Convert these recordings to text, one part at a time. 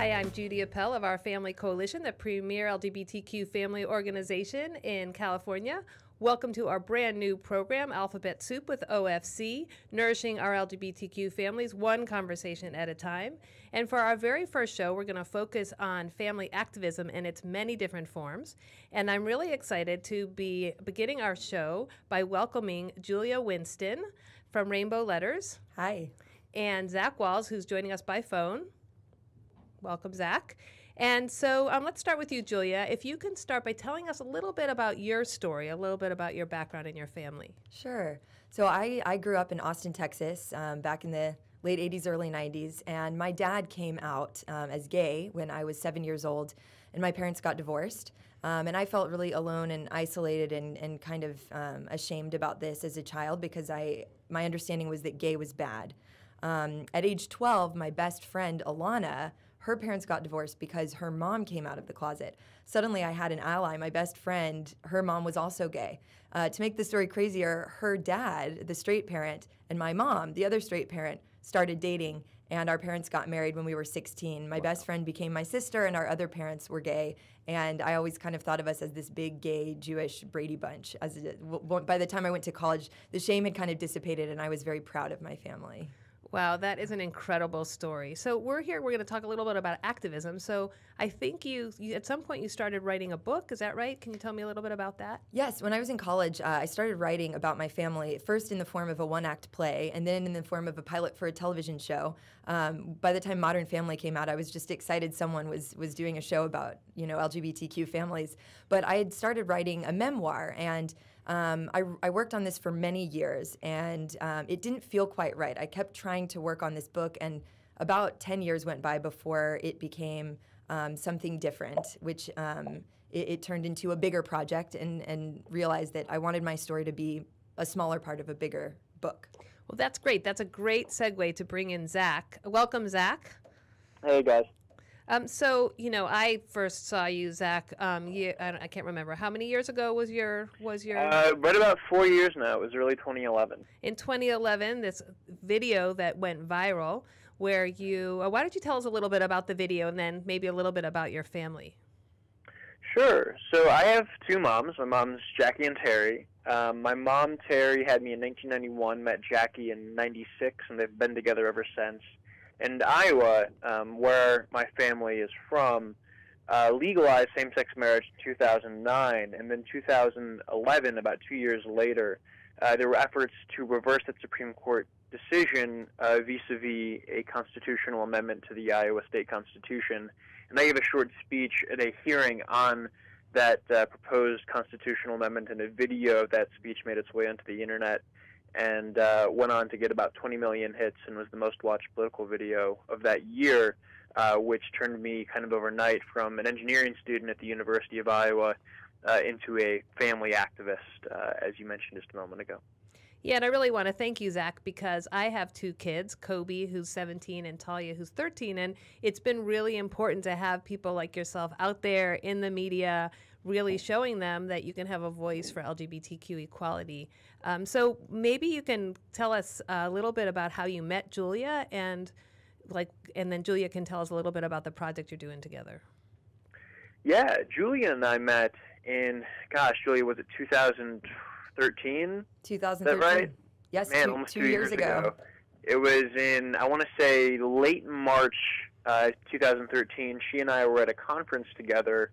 Hi, I'm Judy Appel of Our Family Coalition, the premier LGBTQ family organization in California. Welcome to our brand new program, Alphabet Soup with OFC, nourishing our LGBTQ families one conversation at a time. And for our very first show, we're going to focus on family activism in its many different forms. And I'm really excited to be beginning our show by welcoming Julia Winston from Rainbow Letters. Hi. And Zach Wahls, who's joining us by phone. Welcome, Zach. And so let's start with you, Julia. If you can start by telling us a little bit about your story, a little bit about your background and your family. Sure. So I grew up in Austin, Texas, back in the late 80s, early 90s, and my dad came out as gay when I was 7 years old, and my parents got divorced. And I felt really alone and isolated and kind of ashamed about this as a child because my understanding was that gay was bad. At age 12, my best friend, Alana, her parents got divorced because her mom came out of the closet. Suddenly, I had an ally. My best friend, her mom was also gay. To make the story crazier, her dad, the straight parent, and my mom, the other straight parent, started dating, and our parents got married when we were 16. My best friend became my sister, and our other parents were gay, and I always kind of thought of us as this big gay Jewish Brady Bunch. By the time I went to college, the shame had kind of dissipated, and I was very proud of my family. Wow, that is an incredible story. So we're going to talk a little bit about activism. So I think you at some point you started writing a book, is that right? Can you tell me a little bit about that? Yes, when I was in college, I started writing about my family, first in the form of a one-act play, and then in the form of a pilot for a television show. By the time Modern Family came out, I was just excited someone was doing a show about, LGBTQ families. But I had started writing a memoir, and I worked on this for many years, and it didn't feel quite right. I kept trying to work on this book, and about 10 years went by before it became something different, which it turned into a bigger project and realized that I wanted my story to be a smaller part of a bigger book. Well, that's great. That's a great segue to bring in Zach. Welcome, Zach. Hey, guys. I first saw you, Zach. I can't remember how many years ago was your. Right about 4 years now. It was early 2011. In 2011, this video that went viral, where you. Why don't you tell us a little bit about the video, and then maybe a little bit about your family? Sure. So I have two moms. My mom's Jackie and Terry. My mom, Terry, had me in 1991. Met Jackie in '96, and they've been together ever since. And Iowa, where my family is from, legalized same-sex marriage in 2009, and then 2011, about 2 years later, there were efforts to reverse that Supreme Court decision vis-a-vis a constitutional amendment to the Iowa state constitution. And I gave a short speech at a hearing on that proposed constitutional amendment, and a video of that speech made its way onto the internet and went on to get about 20 million hits and was the most watched political video of that year, which turned me kind of overnight from an engineering student at the University of Iowa into a family activist, as you mentioned just a moment ago. Yeah, and I really want to thank you, Zach, because I have two kids, Kobe, who's 17, and Talia, who's 13, and it's been really important to have people like yourself out there in the media really showing them that you can have a voice for LGBTQ equality. So maybe you can tell us a little bit about how you met Julia, and then Julia can tell us a little bit about the project you're doing together. Yeah, Julia and I met in, Julia, was it 2013? 2013. Is that right? Yes, Man, two, almost two years ago. It was in, I want to say, late March 2013. She and I were at a conference together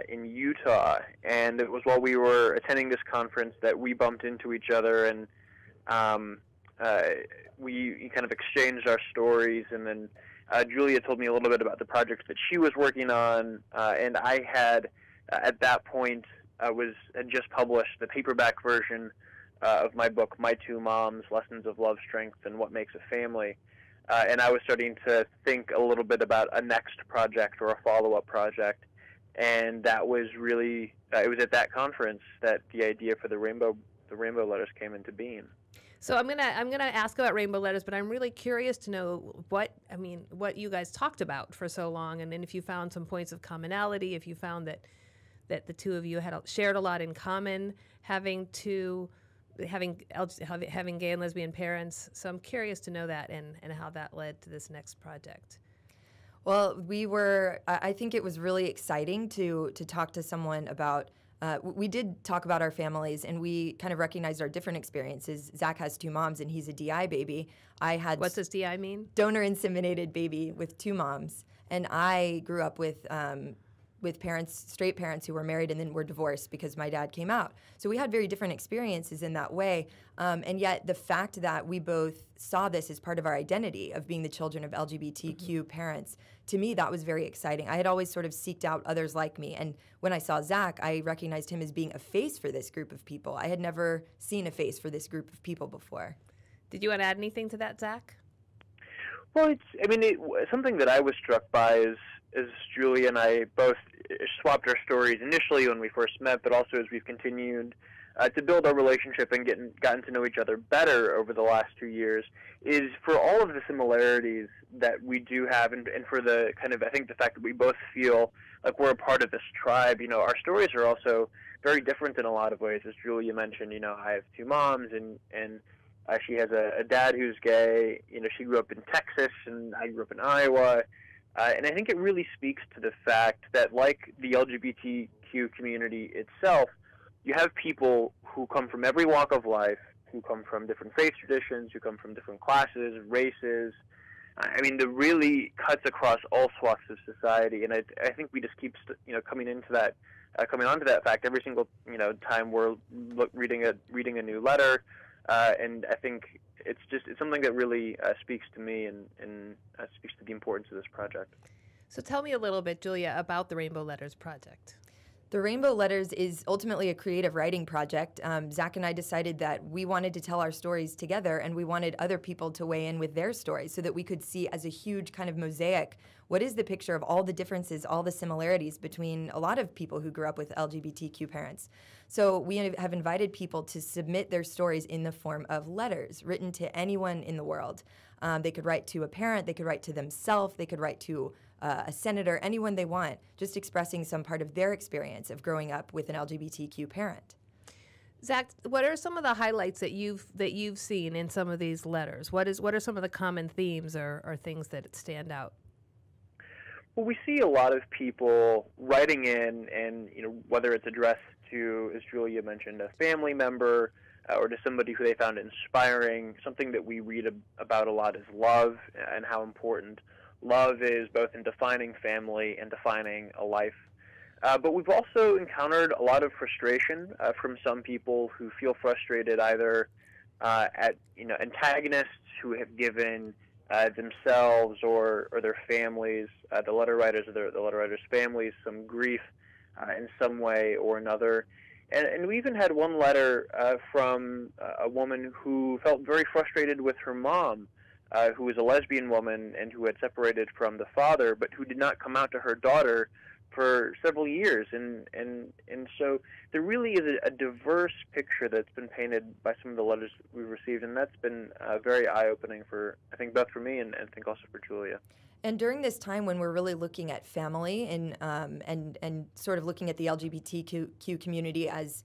in Utah, and it was while we were attending this conference that we bumped into each other, and we kind of exchanged our stories, and then Julia told me a little bit about the project that she was working on, and I had, at that point, had just published the paperback version of my book, My Two Moms, Lessons of Love, Strength, and What Makes a Family. And I was starting to think a little bit about a next project or a follow-up project. And that was really, it was at that conference that the idea for the Rainbow Letters came into being. So I'm gonna ask about Rainbow Letters, but I'm really curious to know what you guys talked about for so long, and then if you found some points of commonality, if you found that the two of you had shared a lot in common, having gay and lesbian parents. So I'm curious to know that and how that led to this next project. Well, I think it was really exciting to talk to someone about, we did talk about our families, and we kind of recognized our different experiences. Zach has 2 moms, and he's a DI baby. What's this DI mean? Donor inseminated baby with 2 moms. And I grew up with parents, straight parents who were married and then were divorced because my dad came out. So we had very different experiences in that way. And yet the fact that we both saw this as part of our identity of being the children of LGBTQ parents, to me, that was very exciting. I had always sort of seeked out others like me. And when I saw Zach, I recognized him as being a face for this group of people. I had never seen a face for this group of people before. Did you want to add anything to that, Zach? Well, something that I was struck by is Julie and I both swapped our stories initially when we first met, but also as we've continued to build our relationship and gotten to know each other better over the last 2 years, is for all of the similarities that we do have, and for the kind of, I think, the fact that we both feel like we're a part of this tribe. Our stories are also very different in a lot of ways. As Julia mentioned, I have 2 moms, and she has a dad who's gay. She grew up in Texas, and I grew up in Iowa. And I think it really speaks to the fact that, like the LGBTQ community itself, you have people who come from every walk of life, who come from different faith traditions, who come from different classes, races. That really cuts across all swaths of society. And I think we just keep, coming onto that fact every single, time we're reading a new letter. And I think it's something that really speaks to me and speaks to the importance of this project. So tell me a little bit, Julia, about the Rainbow Letters Project. The Rainbow Letters is ultimately a creative writing project. Zach and I decided that we wanted to tell our stories together, and we wanted other people to weigh in with their stories so that we could see as a huge kind of mosaic what is the picture of all the differences, all the similarities between a lot of people who grew up with LGBTQ parents. So we have invited people to submit their stories in the form of letters written to anyone in the world. They could write to a parent, they could write to themselves, they could write to a senator, anyone they want, just expressing some part of their experience of growing up with an LGBTQ parent. Zach, what are some of the highlights that you've seen in some of these letters? What are some of the common themes or things that stand out? Well, we see a lot of people writing in, and whether it's addressed to, as Julia mentioned, a family member or to somebody who they found inspiring. Something that we read about a lot is love, and how important love is both in defining family and defining a life. But we've also encountered a lot of frustration from some people who feel frustrated either at antagonists who have given themselves or their families, the letter writers or the letter writers' families, some grief in some way or another. And we even had one letter from a woman who felt very frustrated with her mom, who was a lesbian woman and who had separated from the father, but who did not come out to her daughter for several years. And so there really is a diverse picture that's been painted by some of the letters we've received, and that's been very eye-opening for, I think, both for me and I think also for Julia. And during this time when we're really looking at family and sort of looking at the LGBTQ community as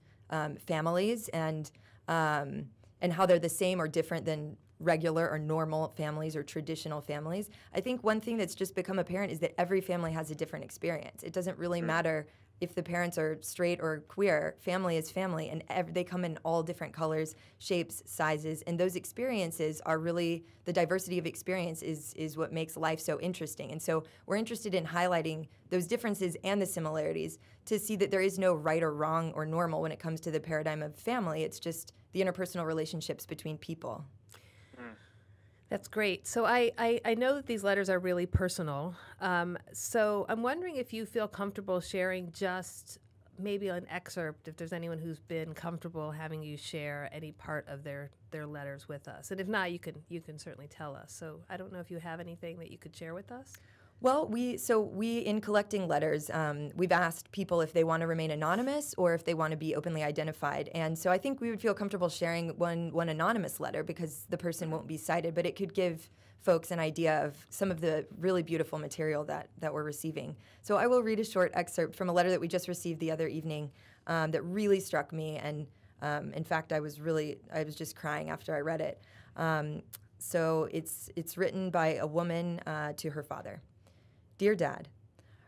families and how they're the same or different than regular or normal families or traditional families, I think one thing that's just become apparent is that every family has a different experience. It doesn't really matter if the parents are straight or queer. Family is family, and they come in all different colors, shapes, sizes, and those experiences are really, the diversity of experience is what makes life so interesting. And so we're interested in highlighting those differences and the similarities to see that there is no right or wrong or normal when it comes to the paradigm of family. It's just the interpersonal relationships between people. That's great. So I know that these letters are really personal. So I'm wondering if you feel comfortable sharing just maybe an excerpt, if there's anyone who's been comfortable having you share any part of their letters with us. And if not, you can certainly tell us. So I don't know if you have anything that you could share with us. Well, we in collecting letters, we've asked people if they want to remain anonymous or if they want to be openly identified. And so I think we would feel comfortable sharing one anonymous letter because the person won't be cited, but it could give folks an idea of some of the really beautiful material that we're receiving. So I will read a short excerpt from a letter that we just received the other evening that really struck me. And in fact, I was just crying after I read it. So it's written by a woman to her father. Dear Dad,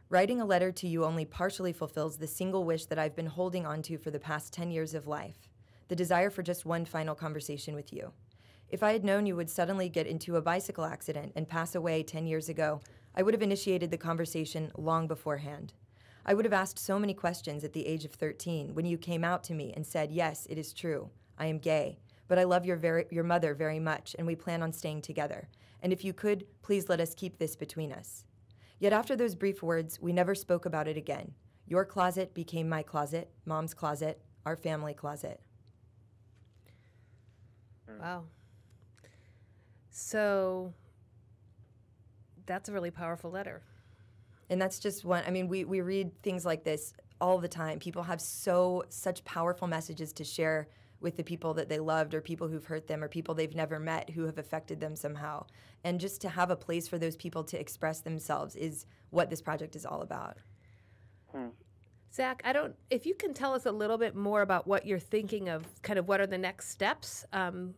writing a letter to you only partially fulfills the single wish that I've been holding on to for the past 10 years of life, the desire for just one final conversation with you. If I had known you would suddenly get into a bicycle accident and pass away 10 years ago, I would have initiated the conversation long beforehand. I would have asked so many questions at the age of 13 when you came out to me and said, yes, it is true, I am gay, but I love your mother very much and we plan on staying together. And if you could, please let us keep this between us. Yet after those brief words, we never spoke about it again. Your closet became my closet, Mom's closet, our family closet. Wow. So that's a really powerful letter. And that's just one. I mean, we read things like this all the time. People have such powerful messages to share with the people that they loved or people who've hurt them or people they've never met who have affected them somehow. And just to have a place for those people to express themselves is what this project is all about. Zach, if you can tell us a little bit more about what you're thinking of, kind of what are the next steps, and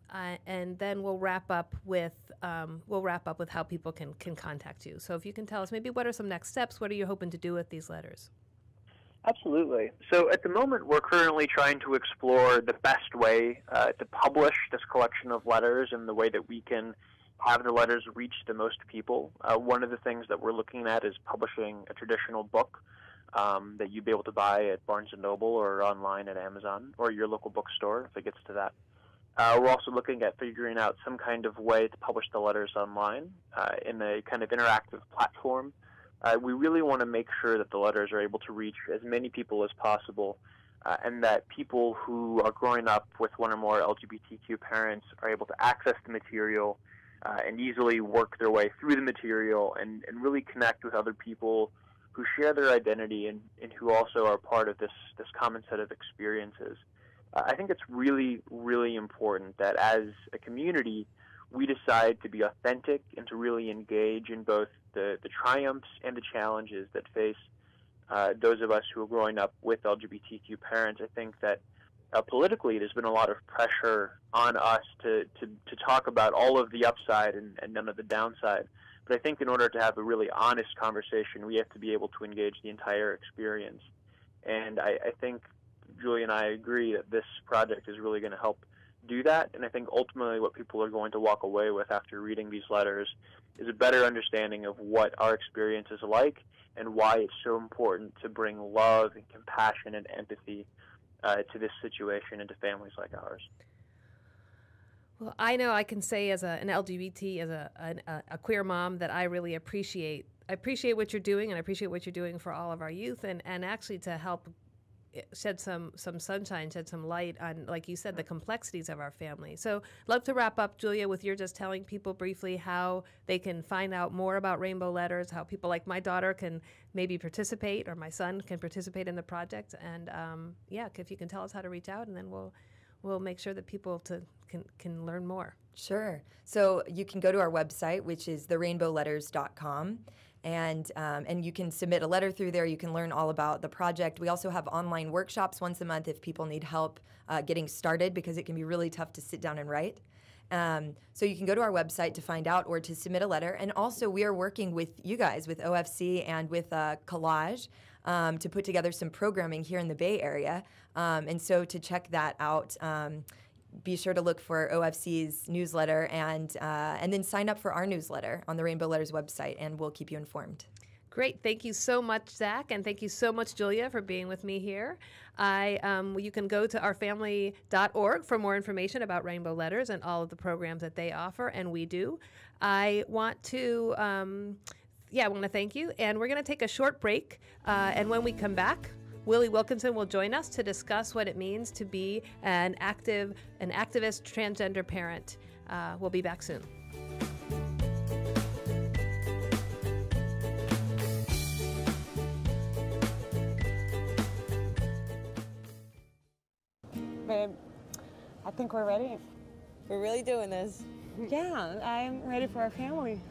then we'll wrap up with how people can contact you. So if you can tell us maybe what are some next steps, what are you hoping to do with these letters? Absolutely. So at the moment, we're currently trying to explore the best way to publish this collection of letters and the way that we can have the letters reach the most people. One of the things that we're looking at is publishing a traditional book that you'd be able to buy at Barnes & Noble or online at Amazon or your local bookstore if it gets to that. We're also looking at figuring out some kind of way to publish the letters online in a kind of interactive platform. We really want to make sure that the letters are able to reach as many people as possible and that people who are growing up with one or more LGBTQ parents are able to access the material and easily work their way through the material and really connect with other people who share their identity and who also are part of this common set of experiences. I think it's really, really important that as a community, we decide to be authentic and to really engage in both the triumphs and the challenges that face those of us who are growing up with LGBTQ parents. I think that politically there's been a lot of pressure on us to talk about all of the upside and none of the downside. But I think in order to have a really honest conversation, we have to be able to engage the entire experience. And I think Julie and I agree that this project is really going to help do that. And I think ultimately what people are going to walk away with after reading these letters is a better understanding of what our experience is like and why it's so important to bring love and compassion and empathy to this situation and to families like ours. Well, I know I can say as an LGBT, as a queer mom, that I really appreciate what you're doing, and I appreciate what you're doing for all of our youth, and actually to help shed some sunshine, shed some light on, like you said, the complexities of our family. So I'd love to wrap up, Julia, with your just telling people briefly how they can find out more about Rainbow Letters, how people like my daughter can maybe participate, or my son can participate in the project, and yeah, if you can tell us how to reach out, and then we'll make sure that people can learn more. Sure. So you can go to our website, which is therainbowletters.com, and you can submit a letter through there. You can learn all about the project. We also have online workshops once a month if people need help getting started, because it can be really tough to sit down and write. So you can go to our website to find out or to submit a letter. And also we are working with you guys, with OFC and with Collage, to put together some programming here in the Bay Area. And so to check that out, be sure to look for OFC's newsletter and then sign up for our newsletter on the Rainbow Letters website, and we'll keep you informed. Great. Thank you so much, Zach, and thank you so much, Julia, for being with me here. You can go to ourfamily.org for more information about Rainbow Letters and all of the programs that they offer, and we do. I want to thank you, and we're going to take a short break, and when we come back, Willie Wilkinson will join us to discuss what it means to be an activist transgender parent. We'll be back soon. Babe, I think we're ready. We're really doing this. Yeah, I'm ready for our family.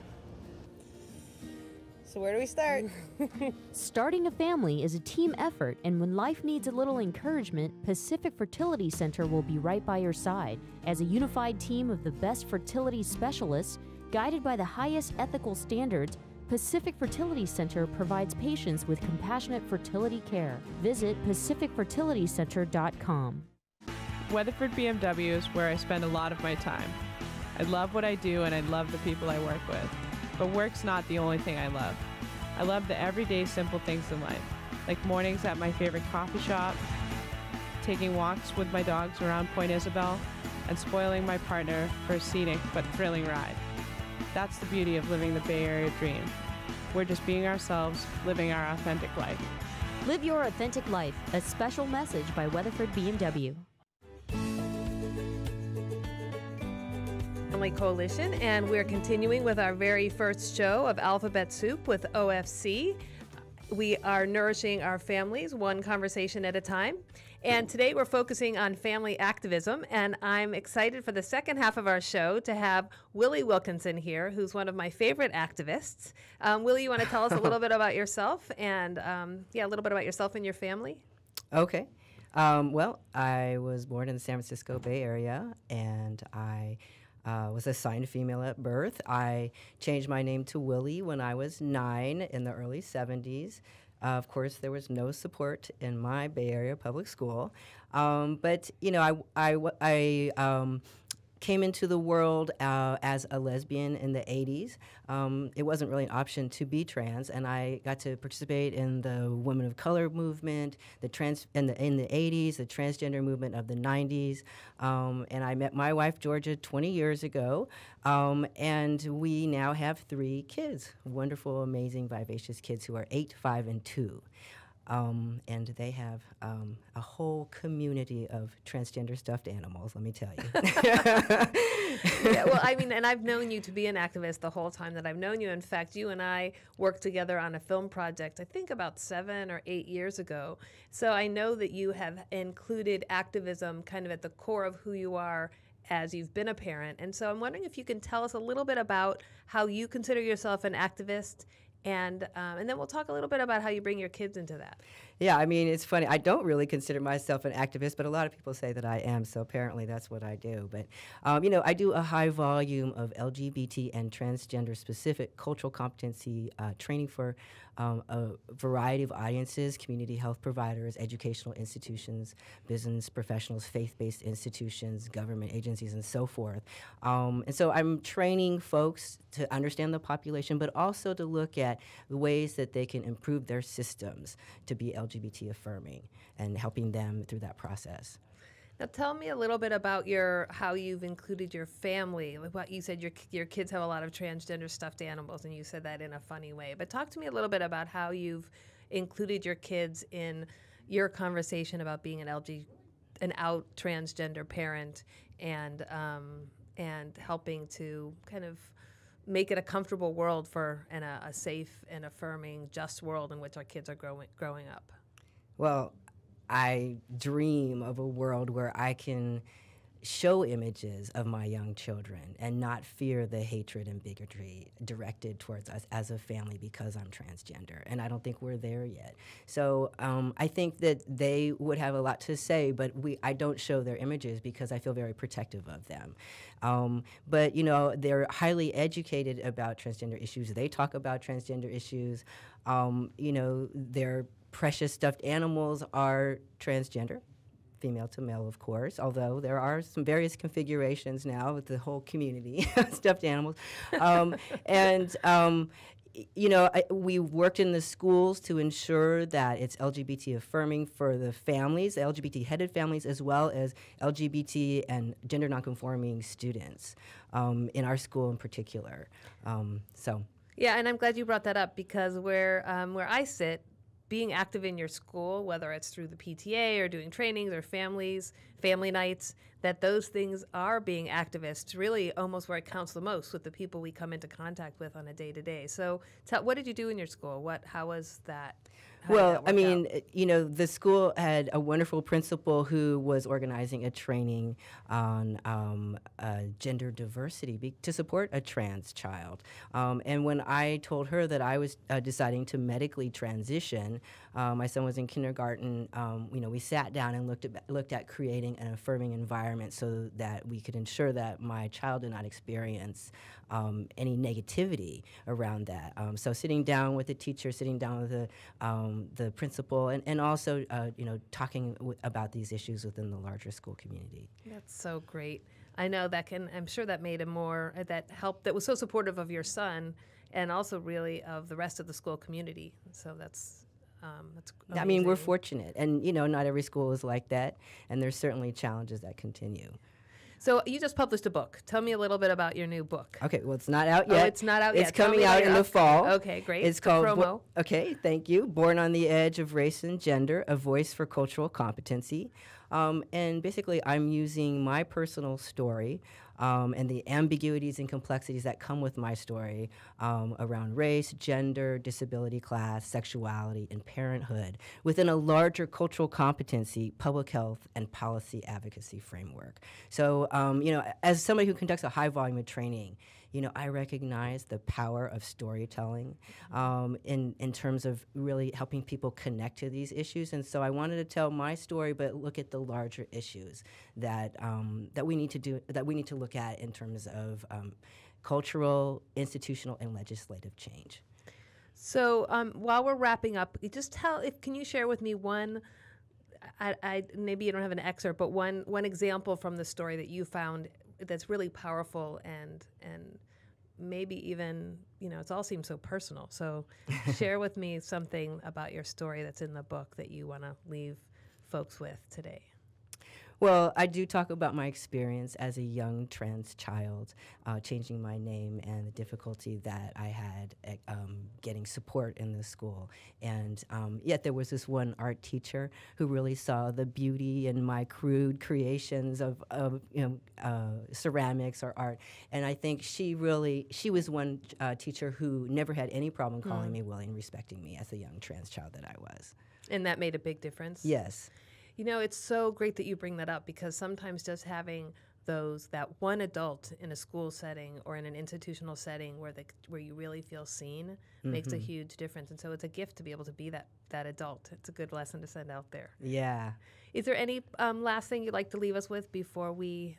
So where do we start? Starting a family is a team effort, and when life needs a little encouragement, Pacific Fertility Center will be right by your side. As a unified team of the best fertility specialists, guided by the highest ethical standards, Pacific Fertility Center provides patients with compassionate fertility care. Visit pacificfertilitycenter.com. Weatherford BMW is where I spend a lot of my time. I love what I do and I love the people I work with. But work's not the only thing I love. I love the everyday simple things in life, like mornings at my favorite coffee shop, taking walks with my dogs around Point Isabel, and spoiling my partner for a scenic but thrilling ride. That's the beauty of living the Bay Area dream. We're just being ourselves, living our authentic life. Live your authentic life, a special message by Weatherford BMW. Family Coalition, and we're continuing with our very first show of Alphabet Soup with OFC. We are nourishing our families one conversation at a time. And today we're focusing on family activism, and I'm excited for the second half of our show to have Willie Wilkinson here, who's one of my favorite activists. Willie, you want to tell us a little bit about yourself and, a little bit about yourself and your family? Okay. Well, I was born in the San Francisco Bay Area, and I was assigned female at birth. I changed my name to Willie when I was 9 in the early 70s. Of course, there was no support in my Bay Area public school. But, you know, I came into the world as a lesbian in the 80s. It wasn't really an option to be trans, and I got to participate in the women of color movement, in the 80s, the transgender movement of the 90s. And I met my wife, Georgia, 20 years ago. And we now have 3 kids, wonderful, amazing, vivacious kids who are 8, 5, and 2. And they have a whole community of transgender stuffed animals, let me tell you. Yeah, well, I mean, and I've known you to be an activist the whole time that I've known you. In fact, you and I worked together on a film project, I think about 7 or 8 years ago. So I know that you have included activism kind of at the core of who you are as you've been a parent. And so I'm wondering if you can tell us a little bit about how you consider yourself an activist, and then we'll talk a little bit about how you bring your kids into that. Yeah, I mean, it's funny. I don't really consider myself an activist, but a lot of people say that I am, so apparently that's what I do. But, you know, I do a high volume of LGBT and transgender-specific cultural competency training for a variety of audiences, community health providers, educational institutions, business professionals, faith-based institutions, government agencies, and so forth. And so I'm training folks to understand the population, but also to look at the ways that they can improve their systems to be LGBT affirming and helping them through that process. Now, tell me a little bit about how you've included your family. Like what you said, your kids have a lot of transgender stuffed animals, and you said that in a funny way. But talk to me a little bit about how you've included your kids in your conversation about being an out transgender parent, and helping to kind of make it a comfortable world and a safe and affirming, just world in which our kids are growing up. Well, I dream of a world where I can show images of my young children and not fear the hatred and bigotry directed towards us as a family because I'm transgender. And I don't think we're there yet. So I think that they would have a lot to say, but I don't show their images because I feel very protective of them. But, you know, they're highly educated about transgender issues. They talk about transgender issues. You know, their precious stuffed animals are transgender. Female to male, of course, although there are some various configurations now with the whole community of stuffed animals. You know, we worked in the schools to ensure that it's LGBT affirming for the families, LGBT headed families, as well as LGBT and gender nonconforming students in our school in particular. Yeah, and I'm glad you brought that up because where I sit, being active in your school, whether it's through the PTA or doing trainings or family nights, that those things are being activists, really almost where it counts the most with the people we come into contact with on a day-to-day. So what did you do in your school? How was that? Well, I mean, you know, the school had a wonderful principal who was organizing a training on gender diversity to support a trans child. And when I told her that I was deciding to medically transition, my son was in kindergarten, you know, we sat down and looked at creating creating an affirming environment so that we could ensure that my child did not experience any negativity around that. So sitting down with the teacher, sitting down with the principal, and also talking about these issues within the larger school community. That's so great. I know I'm sure that made him more, that helped, that was so supportive of your son and also really of the rest of the school community. So that's amazing. I mean, we're fortunate, and not every school is like that, and there's certainly challenges that continue. So you just published a book. Tell me a little bit about your new book. Okay, well, it's not out yet. Oh, it's not out yet. It's coming out in the fall. Okay, great. It's called promo. Okay, thank you. Born on the Edge of Race and Gender: A Voice for Cultural Competency. And basically, I'm using my personal story and the ambiguities and complexities that come with my story around race, gender, disability, class, sexuality, and parenthood within a larger cultural competency, public health, and policy advocacy framework. So, as somebody who conducts a high volume of training, I recognize the power of storytelling in terms of really helping people connect to these issues. And so I wanted to tell my story, but look at the larger issues that we need to look at in terms of cultural, institutional, and legislative change. So while we're wrapping up, can you share with me one? Maybe you don't have an excerpt, but one example from the story that you found that's really powerful and maybe even, it all seems so personal. So share with me something about your story that's in the book that you want to leave folks with today. Well, I do talk about my experience as a young trans child, changing my name and the difficulty that I had at, getting support in the school. And yet there was this one art teacher who really saw the beauty in my crude creations of ceramics or art. And I think she was one teacher who never had any problem calling me Willie and respecting me as a young trans child that I was. And that made a big difference? Yes. It's so great that you bring that up, because sometimes just having that one adult in a school setting or in an institutional setting where you really feel seen makes a huge difference. And so it's a gift to be able to be that adult. It's a good lesson to send out there. Yeah. Is there any last thing you'd like to leave us with before we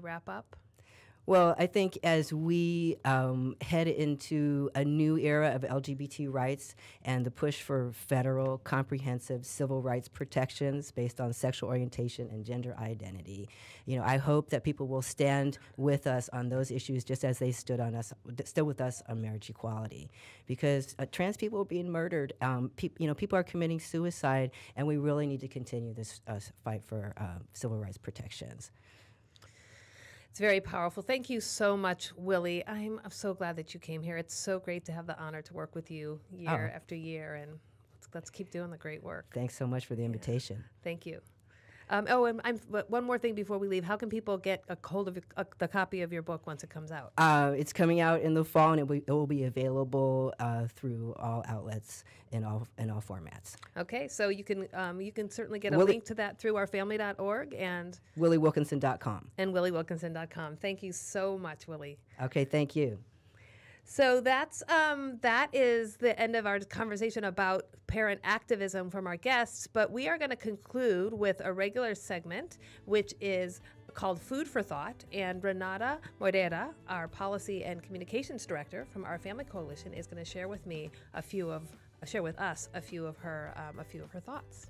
wrap up? Well, I think as we head into a new era of LGBT rights and the push for federal comprehensive civil rights protections based on sexual orientation and gender identity, I hope that people will stand with us on those issues just as they stood with us on marriage equality. Because trans people are being murdered, people are committing suicide, and we really need to continue this fight for civil rights protections. It's very powerful. Thank you so much, Willie. I'm so glad that you came here. It's so great to have the honor to work with you year after year, and let's keep doing the great work. Thanks so much for the invitation. Thank you. And one more thing before we leave. How can people get a hold of the copy of your book once it comes out? It's coming out in the fall, and it will be available through all outlets in all formats. Okay, so you can certainly get a link to that through ourfamily.org and WillieWilkinson.com. And WillieWilkinson.com. Thank you so much, Willie. Okay, thank you. So that is the end of our conversation about parent activism from our guests, but we are going to conclude with a regular segment, which is called Food for Thought, and Renata Moreira, our Policy and Communications Director from Our Family Coalition, is going to share with us a few of her thoughts.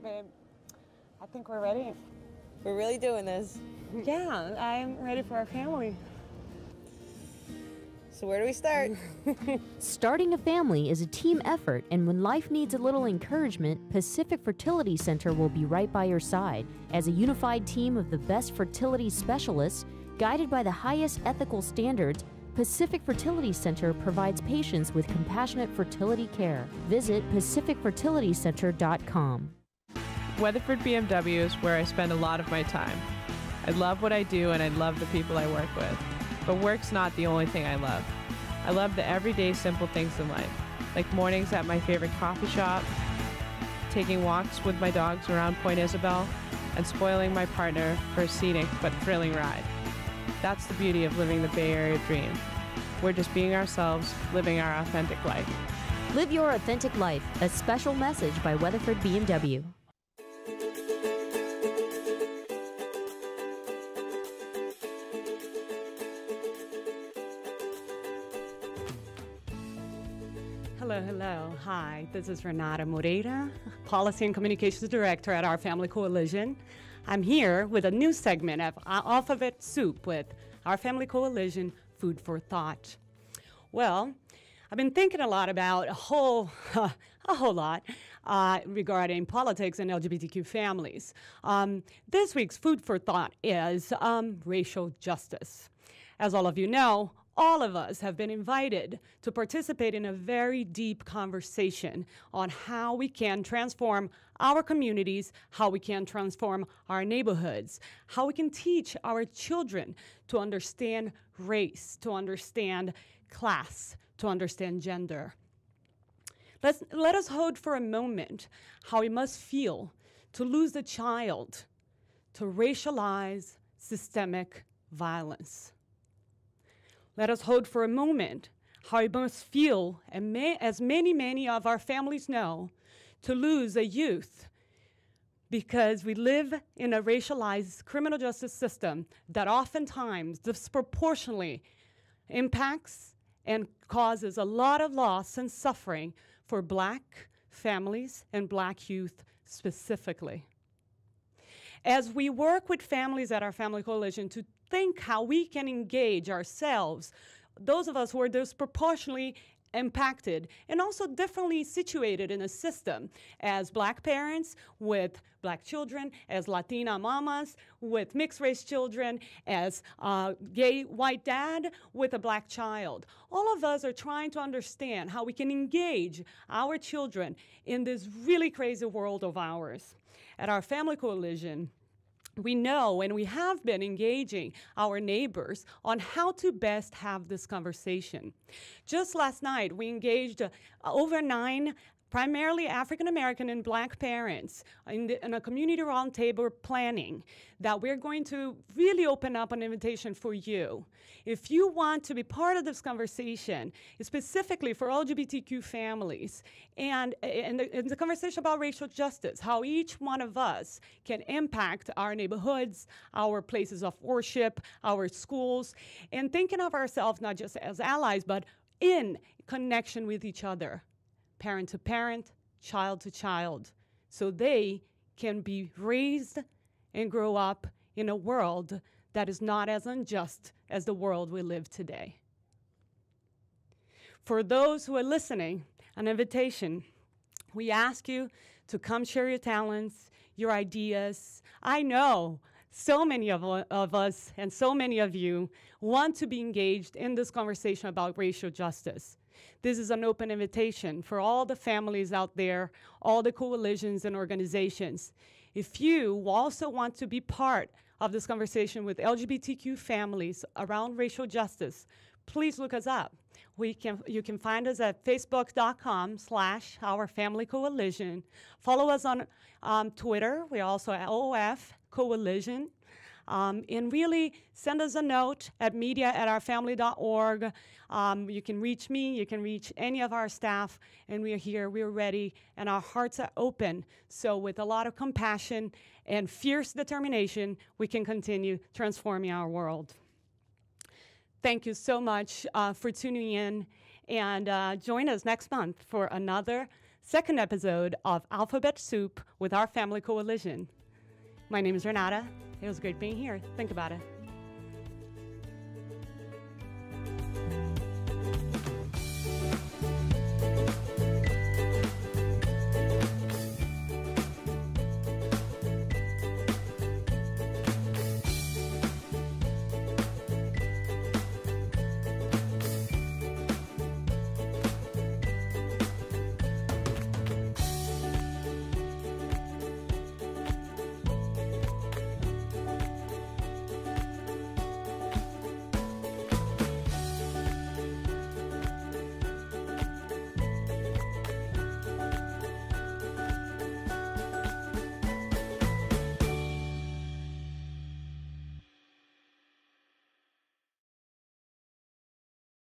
Babe, I think we're ready. We're really doing this. Yeah, I'm ready for our family. So where do we start? Starting a family is a team effort, and when life needs a little encouragement, Pacific Fertility Center will be right by your side. As a unified team of the best fertility specialists, guided by the highest ethical standards, Pacific Fertility Center provides patients with compassionate fertility care. Visit pacificfertilitycenter.com. Weatherford BMW is where I spend a lot of my time. I love what I do and I love the people I work with. But work's not the only thing I love. I love the everyday simple things in life, like mornings at my favorite coffee shop, taking walks with my dogs around Point Isabel, and spoiling my partner for a scenic but thrilling ride. That's the beauty of living the Bay Area dream. We're just being ourselves, living our authentic life. Live your authentic life, a special message by Weatherford BMW. Hello, hello. Hi, this is Renata Moreira, Policy and Communications Director at Our Family Coalition. I'm here with a new segment of Alphabet Soup with Our Family Coalition, Food for Thought. Well, I've been thinking a lot about a whole lot regarding politics and LGBTQ families. This week's Food for Thought is racial justice. As all of you know, all of us have been invited to participate in a very deep conversation on how we can transform our communities, how we can transform our neighborhoods, how we can teach our children to understand race, to understand class, to understand gender. Let us hold for a moment how it must feel to lose a child to racialized systemic violence. Let us hold for a moment how it must feel, as many of our families know, to lose a youth because we live in a racialized criminal justice system that oftentimes disproportionately impacts and causes a lot of loss and suffering for Black families and Black youth specifically. As we work with families at our Family Coalition to think how we can engage ourselves, those of us who are disproportionately impacted and also differently situated in a system, as Black parents with Black children, as Latina mamas with mixed race children, as gay white dad with a Black child. All of us are trying to understand how we can engage our children in this really crazy world of ours. At our Family Coalition, we know and we have been engaging our neighbors on how to best have this conversation. Just last night, we engaged over 9 primarily African American and Black parents in a community roundtable planning that we're going to really open up an invitation for you. If you want to be part of this conversation, specifically for LGBTQ families, and the conversation about racial justice, how each one of us can impact our neighborhoods, our places of worship, our schools, and thinking of ourselves not just as allies, but in connection with each other, parent to parent, child to child, so they can be raised and grow up in a world that is not as unjust as the world we live today. For those who are listening, an invitation. We ask you to come share your talents, your ideas. I know so many of us and so many of you want to be engaged in this conversation about racial justice. This is an open invitation for all the families out there, all the coalitions and organizations. If you also want to be part of this conversation with LGBTQ families around racial justice, please look us up. You can find us at facebook.com/ourfamilycoalition. Follow us on Twitter. We're also at OF Coalition. And really send us a note at media@ourfamily.org. You can reach me, you can reach any of our staff, and we are here, we're ready, and our hearts are open. So with a lot of compassion and fierce determination, we can continue transforming our world. Thank you so much for tuning in, and join us next month for another second episode of Alphabet Soup with Our Family Coalition. My name is Renata. It was great being here. Think about it.